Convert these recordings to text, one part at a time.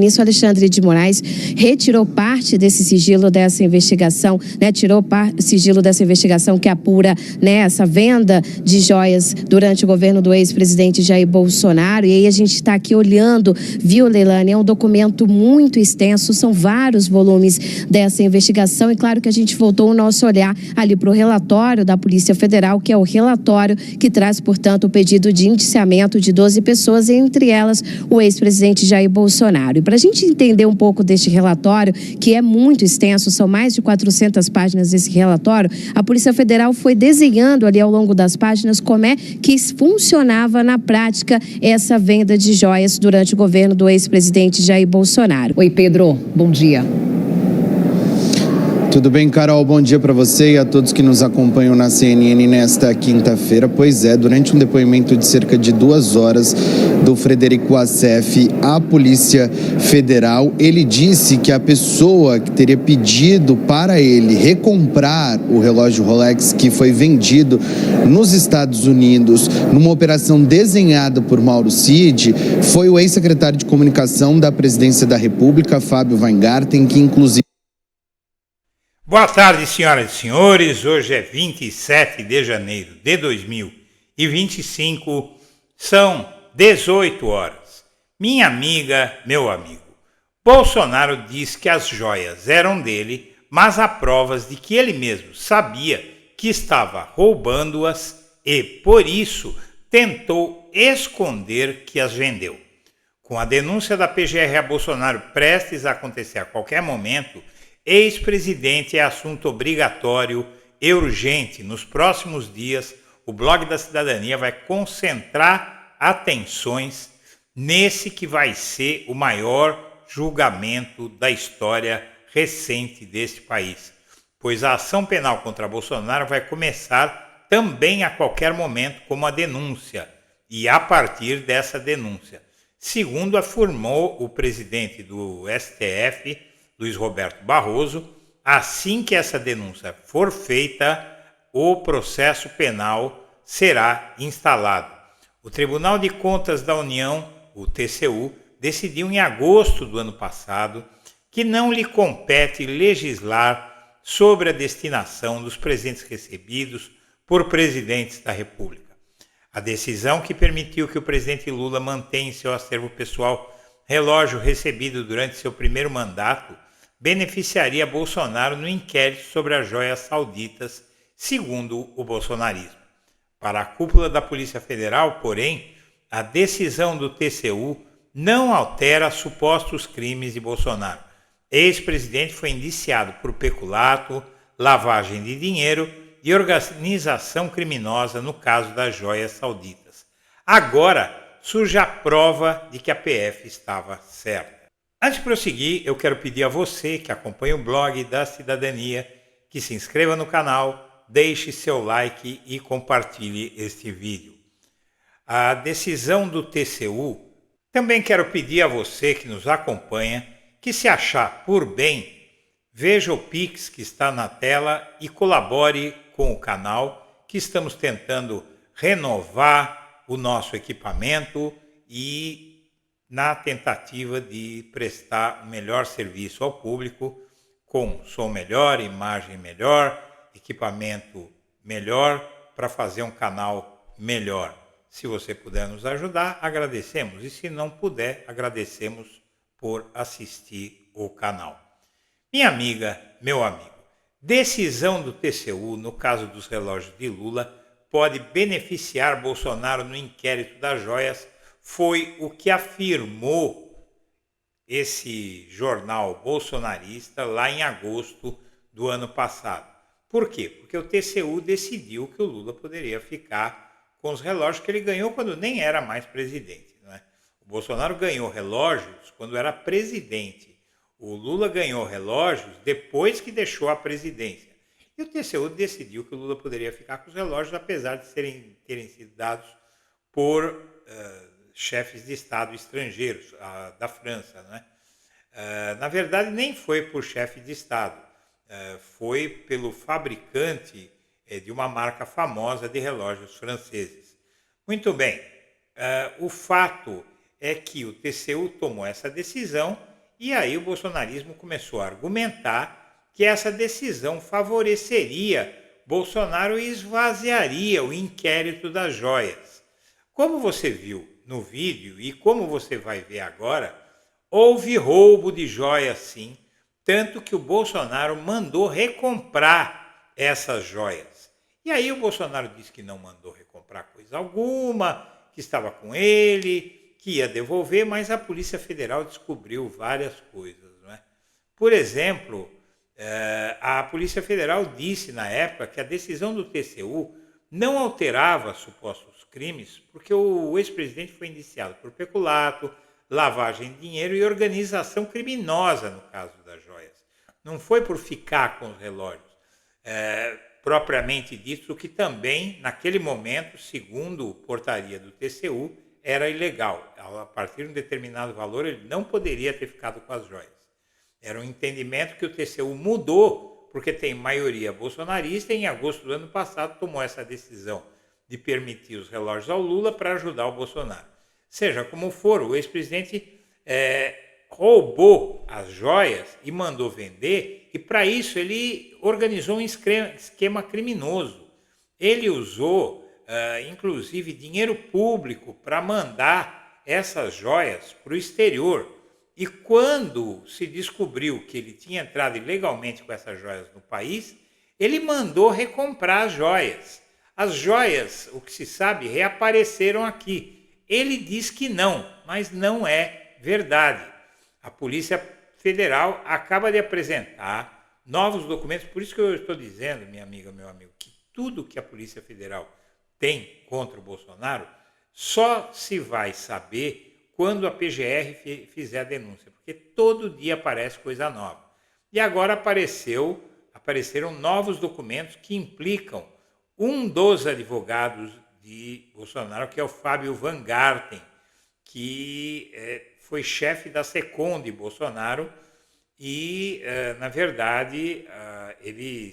ministro Alexandre de Moraes retirou parte desse sigilo dessa investigação, né? Tirou sigilo dessa investigação que apura, né, essa venda de joias durante o governo do ex-presidente Jair Bolsonaro. E aí a gente está aqui olhando, viu, Leilane? É um documento muito extenso, são vários volumes dessa investigação. E claro que a gente voltou o nosso olhar ali para o relatório da Polícia Federal, que é o relatório que traz, portanto, o pedido de indiciamento de 12 pessoas, entre elas o ex-presidente Jair Bolsonaro. E para a gente entender um pouco deste relatório, que é muito extenso, são mais de 400 páginas desse relatório, a Polícia Federal foi desenhando ali ao longo das páginas como é que funcionava na prática essa venda de joias durante o governo do ex-presidente Jair Bolsonaro. Oi, Pedro, bom dia. Tudo bem, Carol? Bom dia para você e a todos que nos acompanham na CNN nesta quinta-feira. Pois é, durante um depoimento de cerca de 2 horas do Frederico Assef à Polícia Federal, ele disse que a pessoa que teria pedido para ele recomprar o relógio Rolex que foi vendido nos Estados Unidos numa operação desenhada por Mauro Cid foi o ex-secretário de Comunicação da Presidência da República, Fábio Weingarten, que inclusive... Boa tarde, senhoras e senhores. Hoje é 27 de janeiro de 2025, são 18 horas. Minha amiga, meu amigo, Bolsonaro diz que as joias eram dele, mas há provas de que ele mesmo sabia que estava roubando-as e, por isso, tentou esconder que as vendeu. Com a denúncia da PGR a Bolsonaro prestes a acontecer a qualquer momento, ex-presidente é assunto obrigatório e urgente. Nos próximos dias, o Blog da Cidadania vai concentrar atenções nesse que vai ser o maior julgamento da história recente deste país. Pois a ação penal contra Bolsonaro vai começar também a qualquer momento como a denúncia e a partir dessa denúncia. Segundo afirmou o presidente do STF, Luiz Roberto Barroso, assim que essa denúncia for feita, o processo penal será instalado. O Tribunal de Contas da União, o TCU, decidiu em agosto do ano passado que não lhe compete legislar sobre a destinação dos presentes recebidos por presidentes da República. A decisão que permitiu que o presidente Lula mantenha em seu acervo pessoal relógio recebido durante seu primeiro mandato beneficiaria Bolsonaro no inquérito sobre as joias sauditas, segundo o bolsonarismo. Para a cúpula da Polícia Federal, porém, a decisão do TCU não altera supostos crimes de Bolsonaro. Ex-presidente foi indiciado por peculato, lavagem de dinheiro e organização criminosa no caso das joias sauditas. Agora surge a prova de que a PF estava certa. Antes de prosseguir, eu quero pedir a você que acompanha o blog da Cidadania que se inscreva no canal, deixe seu like e compartilhe este vídeo. A decisão do TCU, também quero pedir a você que nos acompanha que, se achar por bem, veja o Pix que está na tela e colabore com o canal, que estamos tentando renovar o nosso equipamento e na tentativa de prestar o melhor serviço ao público, com som melhor, imagem melhor, equipamento melhor, para fazer um canal melhor. Se você puder nos ajudar, agradecemos. E se não puder, agradecemos por assistir o canal. Minha amiga, meu amigo, decisão do TCU no caso dos relógios de Lula pode beneficiar Bolsonaro no inquérito das joias, foi o que afirmou esse jornal bolsonarista lá em agosto do ano passado. Por quê? Porque o TCU decidiu que o Lula poderia ficar com os relógios que ele ganhou quando nem era mais presidente, não é? O Bolsonaro ganhou relógios quando era presidente. O Lula ganhou relógios depois que deixou a presidência. E o TCU decidiu que o Lula poderia ficar com os relógios, apesar de terem sido dados por chefes de Estado estrangeiros, da França, né? Na verdade, nem foi por chefe de Estado, foi pelo fabricante de uma marca famosa de relógios franceses. Muito bem, o fato é que o TCU tomou essa decisão E aí o bolsonarismo começou a argumentar que essa decisão favoreceria Bolsonaro e esvaziaria o inquérito das joias. Como você viu no vídeo e como você vai ver agora, houve roubo de joias sim, tanto que o Bolsonaro mandou recomprar essas joias. E aí o Bolsonaro disse que não mandou recomprar coisa alguma, que estava com ele, que ia devolver, mas a Polícia Federal descobriu várias coisas, não é? Por exemplo, a Polícia Federal disse na época que a decisão do TCU não alterava supostos crimes, porque o ex-presidente foi indiciado por peculato, lavagem de dinheiro e organização criminosa no caso das joias. Não foi por ficar com os relógios, propriamente dito, que também, naquele momento, segundo portaria do TCU, era ilegal. A partir de um determinado valor, ele não poderia ter ficado com as joias. Era um entendimento que o TCU mudou, porque tem maioria bolsonarista, e em agosto do ano passado tomou essa decisão de permitir os relógios ao Lula para ajudar o Bolsonaro. Seja como for, o ex-presidente roubou as joias e mandou vender, e para isso ele organizou um esquema criminoso. Ele usou, inclusive, dinheiro público para mandar essas joias para o exterior. E quando se descobriu que ele tinha entrado ilegalmente com essas joias no país, ele mandou recomprar as joias. As joias, o que se sabe, reapareceram aqui. Ele diz que não, mas não é verdade. A Polícia Federal acaba de apresentar novos documentos, por isso que eu estou dizendo, minha amiga, meu amigo, que tudo que a Polícia Federal tem contra o Bolsonaro só se vai saber quando a PGR fizer a denúncia, porque todo dia aparece coisa nova. E agora apareceram novos documentos que implicam um dos advogados de Bolsonaro, que é o Fábio Van Garten, que foi chefe da SECOM de Bolsonaro e, na verdade, ele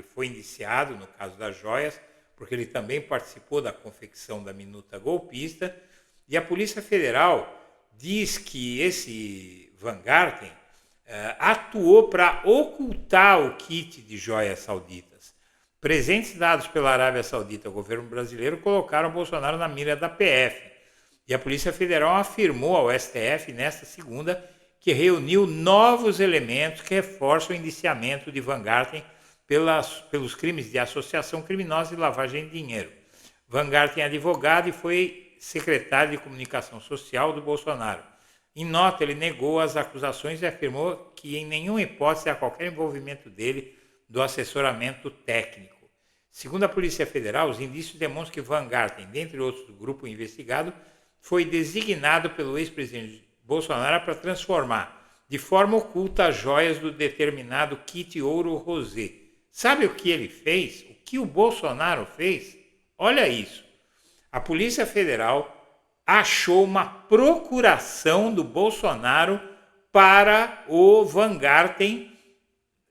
foi indiciado no caso das joias, porque ele também participou da confecção da minuta golpista. E a Polícia Federal diz que esse Van Garten atuou para ocultar o kit de joias sauditas. Presentes dados pela Arábia Saudita ao governo brasileiro colocaram Bolsonaro na mira da PF. E a Polícia Federal afirmou ao STF nesta segunda que reuniu novos elementos que reforçam o indiciamento de Van Garten pelos crimes de associação criminosa e lavagem de dinheiro. Van Garten é advogado e foi secretário de Comunicação Social do Bolsonaro. Em nota, ele negou as acusações e afirmou que em nenhuma hipótese há qualquer envolvimento dele do assessoramento técnico. Segundo a Polícia Federal, os indícios demonstram que Van Garten, dentre outros do grupo investigado, foi designado pelo ex-presidente Bolsonaro para transformar de forma oculta as joias do determinado kit ouro rosé. Sabe o que ele fez? O que o Bolsonaro fez? Olha isso. A Polícia Federal achou uma procuração do Bolsonaro para o Van Garten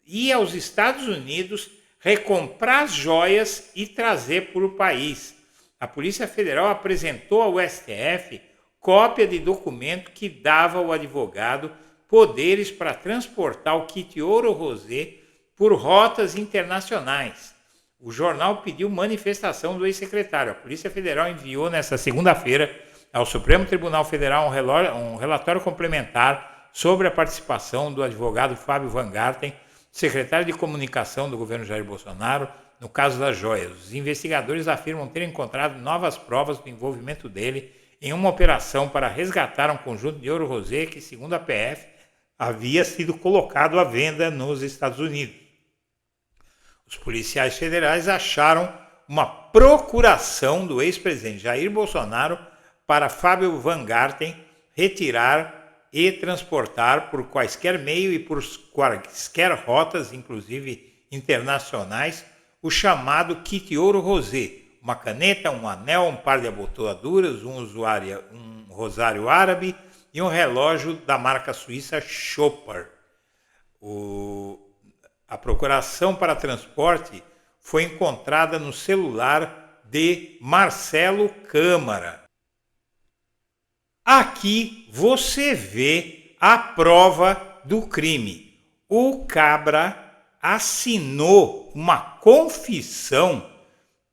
ir aos Estados Unidos, recomprar as joias e trazer para o país. A Polícia Federal apresentou ao STF cópia de documento que dava ao advogado poderes para transportar o kit ouro rosé por rotas internacionais. O jornal pediu manifestação do ex-secretário. A Polícia Federal enviou nesta segunda-feira ao Supremo Tribunal Federal um relatório complementar sobre a participação do advogado Fábio Van Garten, secretário de Comunicação do governo Jair Bolsonaro, no caso das joias. Os investigadores afirmam ter encontrado novas provas do envolvimento dele em uma operação para resgatar um conjunto de ouro rosé que, segundo a PF, havia sido colocado à venda nos Estados Unidos. Os policiais federais acharam uma procuração do ex-presidente Jair Bolsonaro para Fábio Van Garten retirar e transportar por quaisquer meio e por quaisquer rotas, inclusive internacionais, o chamado kit ouro rosé, uma caneta, um anel, um par de abotoaduras, um rosário árabe e um relógio da marca suíça Chopard. A procuração para transporte foi encontrada no celular de Marcelo Câmara. Aqui você vê a prova do crime. O cabra assinou uma confissão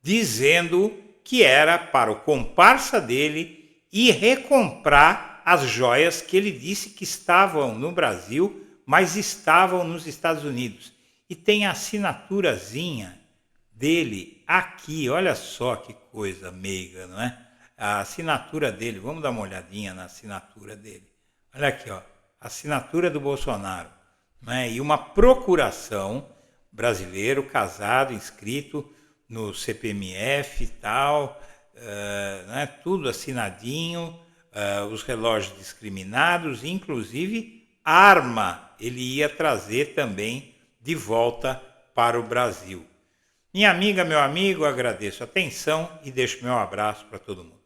dizendo que era para o comparsa dele ir recomprar as joias que ele disse que estavam no Brasil, mas estavam nos Estados Unidos. E tem a assinaturazinha dele aqui, olha só que coisa meiga, não é? A assinatura dele, vamos dar uma olhadinha na assinatura dele. Olha aqui, ó, assinatura do Bolsonaro, não é? E uma procuração, brasileiro, casado, inscrito no CPMF e tal, né? Tudo assinadinho, os relógios discriminados, inclusive arma ele ia trazer também de volta para o Brasil. Minha amiga, meu amigo, agradeço a atenção e deixo meu abraço para todo mundo.